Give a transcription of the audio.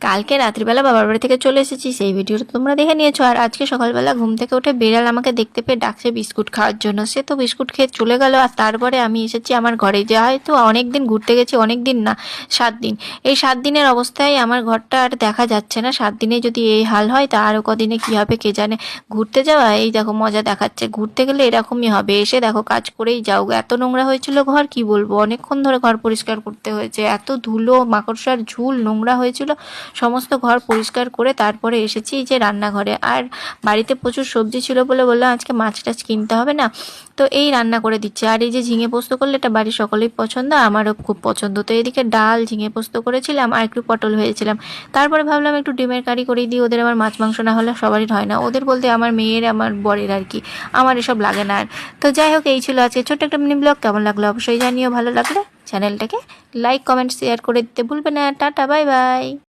কালকে রাত্রিবেলা বাবার বাড়ি থেকে চলে এসেছি, সেই ভিডিওটা তোমরা দেখে নিয়েছো। আর আজকে সকালবেলা ঘুম থেকে উঠে বেড়াল আমাকে দেখতে পেয়ে ডাকছে বিস্কুট খাওয়ার জন্য। সে তো বিস্কুট খেয়ে চলে গেল। আর তারপরে আমি এসেছি আমার ঘরে, যে হয়তো অনেক দিন ঘুরতে গেছি, অনেক দিন না, 7 দিন। এই 7 দিনের অবস্থায় আমার ঘরটা আর দেখা যাচ্ছে না। 7 দিনে যদি এই হাল হয় তা আরও কদিনে কী হবে কে জানে। ঘুরতে যাওয়া এই দেখো মজা দেখাচ্ছে, ঘুরতে গেলে এরকমই হবে। এসে দেখো কাজ করেই যাও। এত নোংরা হয়েছিল ঘর, কি বলবো, অনেকক্ষণ ধরে ঘর পরিষ্কার করতে হয়েছে। এত ধুলো মাকড়সার ঝুল নোংরা হয়েছিল। সমস্ত ঘর পরিষ্কার করে তারপরে এসেছি যে রান্নাঘরে। আর বাড়িতে প্রচুর সবজি ছিল বলে বললাম আজকে মাছ টাছ কিনতে হবে না, তো এই রান্না করে দিচ্ছে। আর এই যে ঝিঙে পোস্ত করলে, এটা বাড়ির সকলেই পছন্দ, আমারও খুব পছন্দ। তো এদিকে ডাল ঝিঙে পোস্ত করেছিলাম আর একটু পটল হয়েছিলাম। তারপরে ভাবলাম একটু ডিমের কারি করেই দিই, ওদের আবার মাছ মাংস না হলে সবারই হয় না। ওদের বলতে আমার মেয়ের, আমার বরের আর কি, আমার এসব লাগে না আর। তো যাই হোক, এই ছিল আজকে ছোট্ট একটা মিনি ব্লগ। কেমন লাগলো অবশ্যই জানিও, ভালো লাগলে চ্যানেলটাকে লাইক কমেন্ট শেয়ার করে দিতে ভুলবে না। Tata, bye bye.